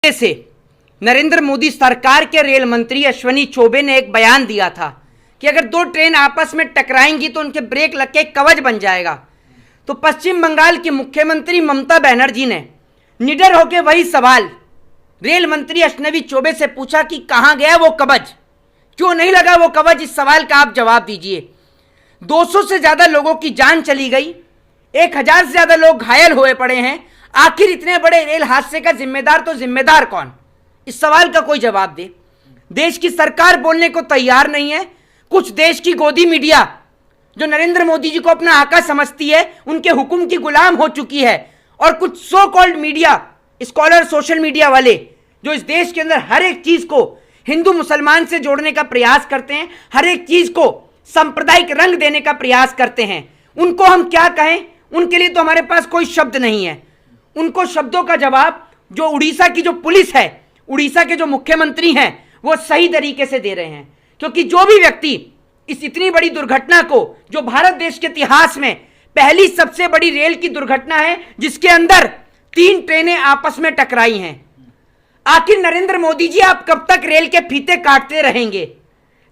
से नरेंद्र मोदी सरकार के रेल मंत्री अश्विनी चौबे ने एक बयान दिया था कि अगर दो ट्रेन आपस में टकराएंगी तो उनके ब्रेक लग के कवच बन जाएगा। तो पश्चिम बंगाल की मुख्यमंत्री ममता बनर्जी ने निडर होकर वही सवाल रेल मंत्री अश्विनी चौबे से पूछा कि कहां गया वो कवच, क्यों नहीं लगा वो कवच। इस सवाल का आप जवाब दीजिए। 200 से ज्यादा लोगों की जान चली गई, 1000 से ज्यादा लोग घायल हुए पड़े हैं। आखिर इतने बड़े रेल हादसे का जिम्मेदार कौन? इस सवाल का कोई जवाब दे। देश की सरकार बोलने को तैयार नहीं है। कुछ देश की गोदी मीडिया जो नरेंद्र मोदी जी को अपना आका समझती है, उनके हुक्म की गुलाम हो चुकी है। और कुछ so called media scholar, social media वाले जो इस देश के अंदर हर एक चीज को हिंदू मुसलमान से जोड़ने का प्रयास करते हैं, हर एक चीज को सांप्रदायिक रंग देने का प्रयास करते हैं, उनको हम क्या कहें? उनके लिए तो हमारे पास कोई शब्द नहीं है। उनको शब्दों का जवाब जो उड़ीसा की जो पुलिस है, उड़ीसा के जो मुख्यमंत्री हैं, वो सही तरीके से दे रहे हैं। क्योंकि जो भी व्यक्ति इस इतनी बड़ी दुर्घटना को, जो भारत देश के इतिहास में पहली सबसे बड़ी रेल की दुर्घटना है जिसके अंदर 3 ट्रेनें आपस में टकराई हैं, आखिर नरेंद्र मोदी जी आप कब तक रेल के फीते काटते रहेंगे?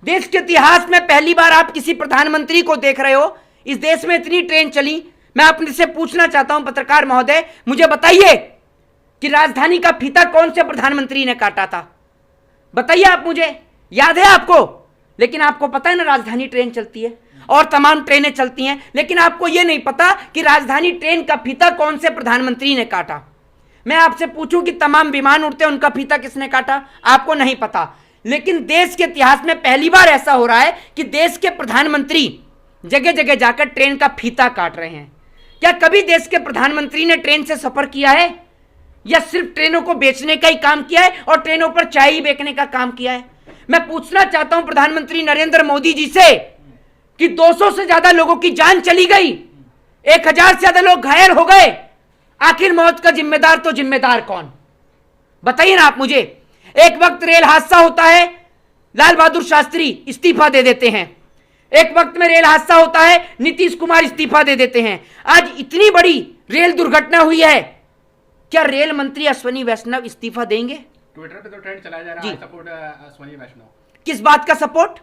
देश के इतिहास में पहली बार आप किसी प्रधानमंत्री को देख रहे हो। इस देश में इतनी ट्रेन चली। मैं अपने से पूछना चाहता हूं, पत्रकार महोदय, मुझे बताइए कि राजधानी का फीता कौन से प्रधानमंत्री ने काटा था? बताइए आप मुझे, याद है आपको? लेकिन आपको पता है ना राजधानी ट्रेन चलती है और तमाम ट्रेनें चलती हैं, लेकिन आपको यह नहीं पता कि राजधानी ट्रेन का फीता कौन से प्रधानमंत्री ने काटा। मैं आपसे पूछूं कि तमाम विमान उड़ते हैं, उनका फीता किसने काटा? आपको नहीं पता। लेकिन देश के इतिहास में पहली बार ऐसा हो रहा है कि देश के प्रधानमंत्री जगह जगह जाकर ट्रेन का फीता काट रहे हैं। क्या कभी देश के प्रधानमंत्री ने ट्रेन से सफर किया है, या सिर्फ ट्रेनों को बेचने का ही काम किया है और ट्रेनों पर चाय ही बेचने का काम किया है? मैं पूछना चाहता हूं प्रधानमंत्री नरेंद्र मोदी जी से कि 200 से ज्यादा लोगों की जान चली गई, 1000 से ज्यादा लोग घायल हो गए, आखिर मौत का जिम्मेदार कौन? बताइए ना आप मुझे। एक वक्त रेल हादसा होता है, लाल बहादुर शास्त्री इस्तीफा दे देते हैं। एक वक्त में रेल हादसा होता है, नीतीश कुमार इस्तीफा दे देते हैं। आज इतनी बड़ी रेल दुर्घटना हुई है, क्या रेल मंत्री अश्विनी वैष्णव इस्तीफा देंगे? ट्विटर पे तो ट्रेंड चलाया जा रहा है, सपोर्ट अश्विनी वैष्णव। किस बात का सपोर्ट?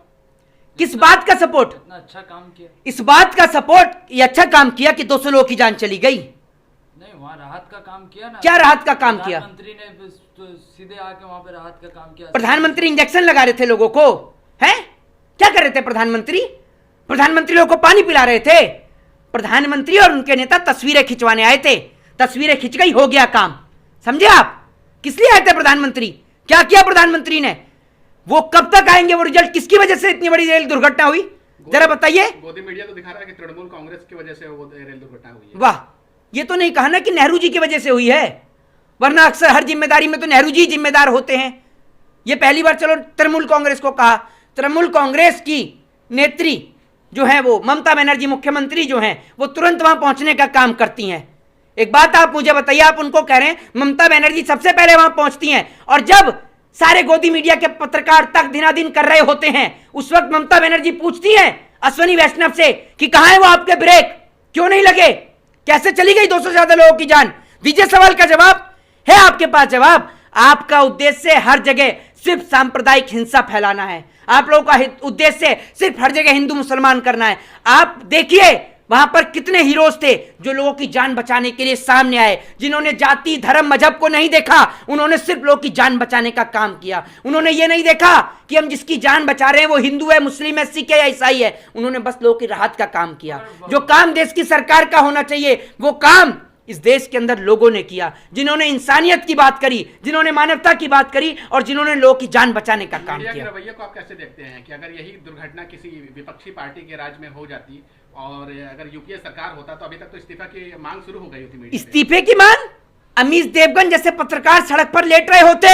किस बात का सपोर्ट? इतना अच्छा काम किया, इस बात का सपोर्ट, ये अच्छा काम किया कि 200 लोगों की जान चली गई। नहीं, वहाँ राहत का काम किया ना। क्या राहत का काम किया? प्रधानमंत्री ने तो सीधे आके वहाँ पे राहत का काम किया। प्रधानमंत्री इंजेक्शन लगा रहे थे लोगों को, हैं? क्या कर रहे थे प्रधानमंत्री? प्रधानमंत्री लोगों को पानी पिला रहे थे। प्रधानमंत्री और उनके नेता तस्वीरें खिंचवाने आए थे, तस्वीरें खिंच गई, हो गया काम। समझे आप? किस लिए आए थे प्रधानमंत्री? क्या किया प्रधानमंत्री ने? वो कब तक आएंगे? वो रिजल्ट किसकी वजह से इतनी बड़ी रेल दुर्घटना हुई, जरा बताइए। गोदी मीडिया तो दिखा रहा है कि तृणमूल कांग्रेस की वजह से वो रेल दुर्घटना हुई है। वाह, ये तो नहीं कहा ना कि नेहरू जी की वजह से हुई है, वरना अक्सर हर जिम्मेदारी में तो नेहरू जी जिम्मेदार होते हैं। ये पहली बार चलो तृणमूल कांग्रेस को कहा। तृणमूल कांग्रेस की नेत्री जो है वो ममता बनर्जी मुख्यमंत्री जो हैं, वो तुरंत वहां पहुंचने का काम करती हैं। एक बात आप मुझे बताइए, आप उनको कह रहे हैं ममता बनर्जी सबसे पहले वहां पहुंचती हैं, और जब सारे गोदी मीडिया के पत्रकार तक दिनादिन कर रहे होते हैं, उस वक्त ममता बनर्जी पूछती हैं अश्विनी वैष्णव से कि कहां है वो आपके ब्रेक, क्यों नहीं लगे, कैसे चली गई 200 से ज्यादा लोगों की जान? दीजिए सवाल का जवाब। है आपके पास जवाब? आपका उद्देश्य हर जगह सिर्फ सांप्रदायिक हिंसा फैलाना है। आप लोगों का उद्देश्य सिर्फ हर जगह हिंदू मुसलमान करना है। आप देखिए वहां पर कितने हीरोज थे जो लोगों की जान बचाने के लिए सामने आए, जिन्होंने जाति धर्म मजहब को नहीं देखा, उन्होंने सिर्फ लोगों की जान बचाने का काम किया। उन्होंने ये नहीं देखा कि हम जिसकी जान बचा रहे हैं वो हिंदू है, मुस्लिम है, सिख है या ईसाई है। उन्होंने बस लोगों की राहत का काम किया। जो काम देश की सरकार का होना चाहिए वो काम इस देश के अंदर लोगों ने किया, जिन्होंने इंसानियत की बात करी, जिन्होंने मानवता की बात करी और जिन्होंने लोगों की जान बचाने का काम किया। रवैये को आप कैसे देखते हैं कि अगर यही दुर्घटना किसी विपक्षी पार्टी के राज में हो जाती और अगर यूपीए सरकार होता तो अभी तक तो इस्तीफा की मांग शुरू हो गई होती। इस्तीफे की मांग? अमीश देवगन जैसे पत्रकार सड़क पर लेट रहे होते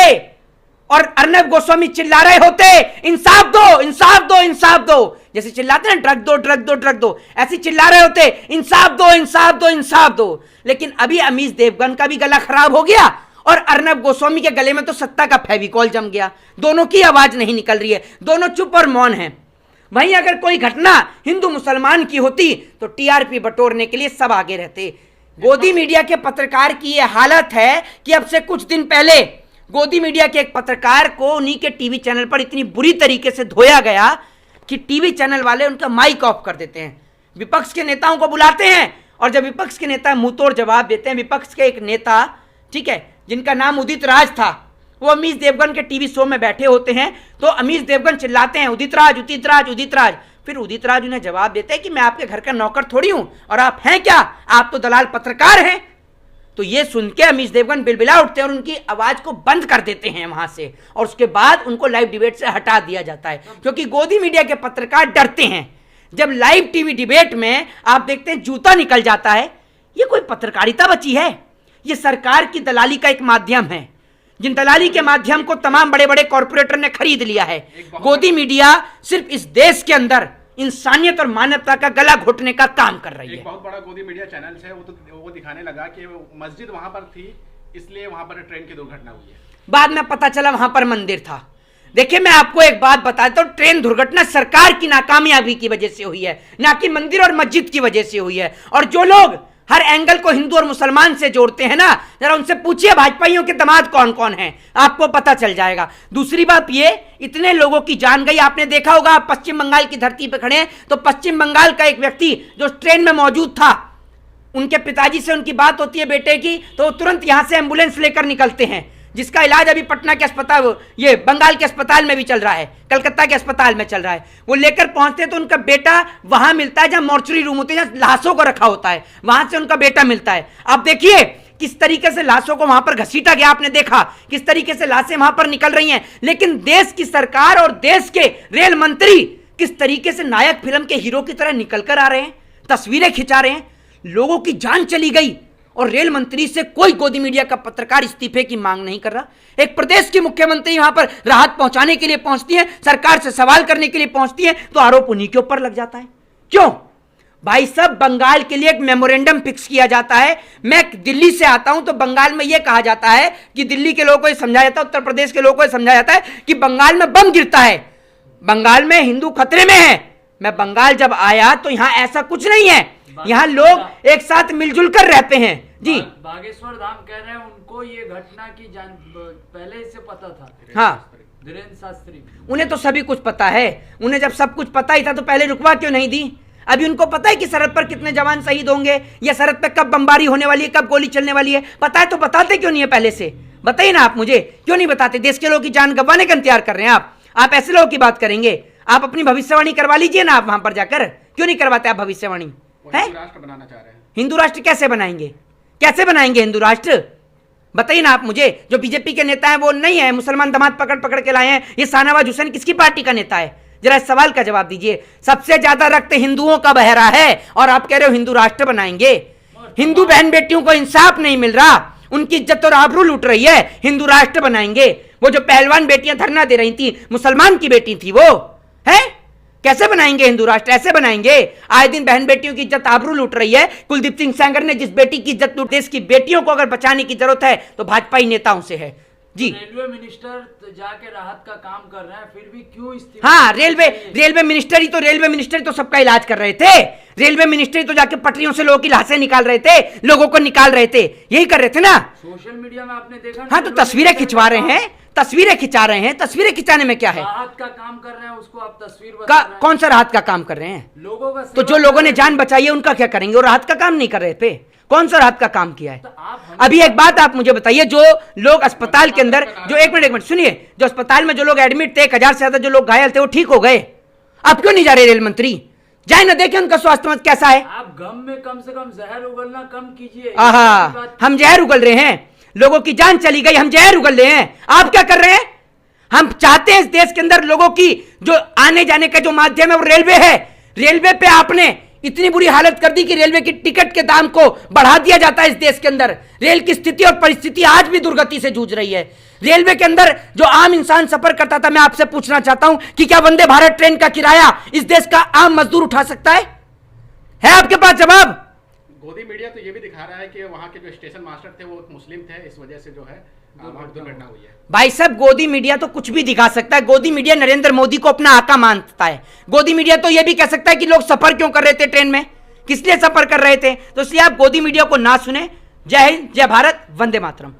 और अर्नब गोस्वामी चिल्ला रहे होते, इंसाफ दो, इंसाफ दो, इंसाफ दो, जैसे चिल्लाते हैं ड्रग दो, ड्रग दो, ड्रग दो, ऐसे चिल्ला रहे होते, इंसाफ दो, इंसाफ दो, इंसाफ दो। लेकिन अभी अमीश देवगन का भी गला खराब हो गया और अर्नब गोस्वामी के गले में तो सत्ता का फेविकॉल जम गया। दोनों की आवाज नहीं निकल रही है, दोनों चुप और मौन हैं। वहीं अगर कोई घटना हिंदू मुसलमान की होती तो टीआरपी बटोरने के लिए सब आगे रहते। गोदी मीडिया के पत्रकार की यह हालत है कि अब से कुछ दिन पहले गोदी मीडिया के एक पत्रकार को उन्हीं के टीवी चैनल पर इतनी बुरी तरीके से धोया गया कि टीवी चैनल वाले उनका माइक ऑफ कर देते हैं। विपक्ष के नेताओं को बुलाते हैं और जब विपक्ष के नेता मुंहतोड़ जवाब देते हैं, विपक्ष के एक नेता, ठीक है, जिनका नाम उदित राज था, वो अमीश देवगन के टीवी शो में बैठे होते हैं, तो अमीश देवगन चिल्लाते हैं उदित राज उदित राज उदित राज। फिर उदित राज उन्हें जवाब देते हैं कि मैं आपके घर का नौकर थोड़ी हूं और आप हैं क्या, आप तो दलाल पत्रकार हैं। तो ये सुन के अमीश देवगन बिलबिला उठते हैं और उनकी आवाज को बंद कर देते हैं वहां से, और उसके बाद उनको लाइव डिबेट से हटा दिया जाता है, क्योंकि गोदी मीडिया के पत्रकार डरते हैं। जब लाइव टीवी डिबेट में आप देखते हैं जूता निकल जाता है, ये कोई पत्रकारिता बची है? ये सरकार की दलाली का एक माध्यम है, जिन दलाली के माध्यम को तमाम बड़े बड़े कॉर्पोरेटर ने खरीद लिया है। गोदी मीडिया सिर्फ इस देश के अंदर इंसानियत और मानवता का गला घोटने का काम कर रही है। एक बहुत बड़ा गोदी मीडिया चैनल है, वो दिखाने लगा कि मस्जिद वहां पर थी, इसलिए वहां पर ट्रेन की दुर्घटना हुई है। बाद में पता चला वहां पर मंदिर था। देखिए, मैं आपको एक बात बताता हूं, ट्रेन दुर्घटना सरकार की नाकामयाबी की वजह से हुई है, ना कि मंदिर और मस्जिद की वजह से हुई है। और जो लोग हर एंगल को हिंदू और मुसलमान से जोड़ते हैं ना, जरा उनसे पूछिए भाजपाइयों के दामाद कौन कौन हैं, आपको पता चल जाएगा। दूसरी बात, ये इतने लोगों की जान गई। आपने देखा होगा, आप पश्चिम बंगाल की धरती पर खड़े हैं, तो पश्चिम बंगाल का एक व्यक्ति जो ट्रेन में मौजूद था, उनके पिताजी से उनकी बात होती है बेटे की, तो तुरंत यहां से एम्बुलेंस लेकर निकलते हैं, जिसका इलाज अभी पटना के अस्पताल, ये बंगाल के अस्पताल में भी चल रहा है, कलकत्ता के अस्पताल में चल रहा है। वो लेकर पहुंचते तो उनका बेटा वहां मिलता है जहां मॉर्चरी रूम होते हैं, जहां लाशों को रखा होता है, वहां से उनका बेटा मिलता है। अब देखिए किस तरीके से लाशों को वहां पर घसीटा गया, आपने देखा किस तरीके से लाशें वहां पर निकल रही हैं। लेकिन देश की सरकार और देश के रेल मंत्री किस तरीके से नायक फिल्म के हीरो की तरह निकल कर आ रहे हैं, तस्वीरें खिंचा रहे हैं। लोगों की जान चली गई और रेल मंत्री से कोई गोदी मीडिया का पत्रकार इस्तीफे की मांग नहीं कर रहा। एक प्रदेश की मुख्यमंत्री यहां पर राहत पहुंचाने के लिए पहुंचती है, सरकार से सवाल करने के लिए पहुंचती है, तो आरोप उन्हीं के ऊपर लग जाता है। क्यों भाई साहब? बंगाल के लिए एक मेमोरेंडम फिक्स किया जाता है। मैं दिल्ली से आता हूं तो बंगाल में यह कहा जाता है कि दिल्ली के लोगों को यह समझाया जाता है, उत्तर प्रदेश के लोगों को यह समझाया जाता है कि बंगाल में बम गिरता है, बंगाल में हिंदू खतरे में है। मैं बंगाल जब आया तो यहां ऐसा कुछ नहीं है, यहाँ लोग एक साथ मिलजुल कर रहते हैं। जी, बागेश्वर धाम कह रहे हैं उनको ये घटना की जान पहले से पता था। हाँ, धीरेन्द्र शास्त्री, उन्हें तो सभी कुछ पता है। उन्हें जब सब कुछ पता ही था तो पहले रुकवा क्यों नहीं दी? अभी उनको पता है कि सरहद पर कितने जवान शहीद होंगे, या सरहद पर कब बमबारी होने वाली है, कब गोली चलने वाली है, पता है तो बताते क्यों नहीं है पहले से? बताइए ना आप मुझे, क्यों नहीं बताते? देश के लोगों की जान गंवाने का इंतजार कर रहे हैं आप ऐसे लोगों की बात करेंगे? आप अपनी भविष्यवाणी करवा लीजिए ना, आप वहां पर जाकर क्यों नहीं करवाते आप भविष्यवाणी? हिंदू राष्ट्र बनाना चाह रहे हैं। हिंदू राष्ट्र कैसे बनाएंगे? कैसे बनाएंगे हिंदू राष्ट्र? बताइए ना आप मुझे। जो बीजेपी के नेता हैं वो नहीं है, मुसलमान दामाद पकड़ पकड़ के लाए हैं। ये शाहनवाज हुसैन किसकी पार्टी का नेता है? जरा इस सवाल का जवाब दीजिए। सबसे ज्यादा रक्त हिंदुओं का बह रहा है और आप कह रहे हो हिंदू राष्ट्र बनाएंगे। हिंदू बहन बेटियों को इंसाफ नहीं मिल रहा, उनकी इज्जत और आबरू लूट रही है, हिंदू राष्ट्र बनाएंगे। वो जो पहलवान बेटियां धरना दे रही थी, मुसलमान की बेटी थी वो, है? कैसे बनाएंगे हिंदू राष्ट्र? ऐसे बनाएंगे? आए दिन बहन बेटियों की इज्जत आबरू लूट रही है। कुलदीप सिंह सेंगर ने जिस बेटी की इज्जत लूट, देश की बेटियों को अगर बचाने की जरूरत है तो भाजपाई नेताओं से है। जी, रेलवे मिनिस्टर तो जाके राहत का काम कर रहे हैं, फिर भी क्यों इस्तीफा? हाँ, रेलवे मिनिस्टर ही तो सबका इलाज कर रहे थे। रेलवे मिनिस्टर तो जाके पटरियों से लोगों की लाशें निकाल रहे थे, लोगों को निकाल रहे थे, यही कर रहे थे ना। सोशल मीडिया में आपने देखा? हाँ, तो तस्वीरें खिंचवा रहे हैं, तस्वीरें खिंचा रहे हैं। तस्वीरें खिंचाने में क्या है? राहत का काम कर रहे हैं, उसको आप तस्वीर बता रहे हैं। कौन सा राहत का काम कर रहे हैं? लोगों का। तो जो लोगों ने जान बचाई है उनका क्या करेंगे? वो राहत का काम नहीं कर रहे थे? कौन सा राहत का काम किया है? तो अभी एक बात आप मुझे बताइए, जो लोग अस्पताल के अंदर, जो एक मिनट सुनिए, जो अस्पताल में जो लोग एडमिट थे, 1000 से ज्यादा जो लोग घायल थे, वो ठीक हो गए। अब क्यों नहीं जा रहे रेल मंत्री? जाए ना, देखें उनका स्वास्थ्य कैसा है। आप गम में कम से कम जहर उगलना कम कीजिए। आहा, हम जहर उगल रहे हैं, लोगों की जान चली गई, हम जहर उगल रहे हैं। आप क्या कर रहे हैं? हम चाहते हैं इस देश के अंदर लोगों की जो आने जाने का जो माध्यम है वो रेलवे है। रेलवे पे आपने इतनी बुरी हालत कर दी कि रेलवे की टिकट के दाम को बढ़ा दिया जाता है इस देश के अंदर। रेल की स्थिति और परिस्थिति आज भी दुर्गति से जूझ रही है। रेलवे के अंदर जो आम इंसान सफर करता था, मैं आपसे पूछना चाहता हूं कि क्या वंदे भारत ट्रेन का किराया इस देश का आम मजदूर उठा सकता है? आपके पास जवाब? गोदी मीडिया तो ये भी दिखा रहा है कि वहाँ के जो स्टेशन मास्टर थे वो मुस्लिम थे, इस वजह से जो है दुर्घटना हुई है। भाई साहब, गोदी मीडिया तो कुछ भी दिखा सकता है। गोदी मीडिया नरेंद्र मोदी को अपना आका मानता है। गोदी मीडिया तो यह भी कह सकता है कि लोग सफर क्यों कर रहे थे ट्रेन में, किस लिए सफर कर रहे थे। तो इसलिए आप गोदी मीडिया को ना सुने। जय हिंद, जय भारत, वंदे मातरम।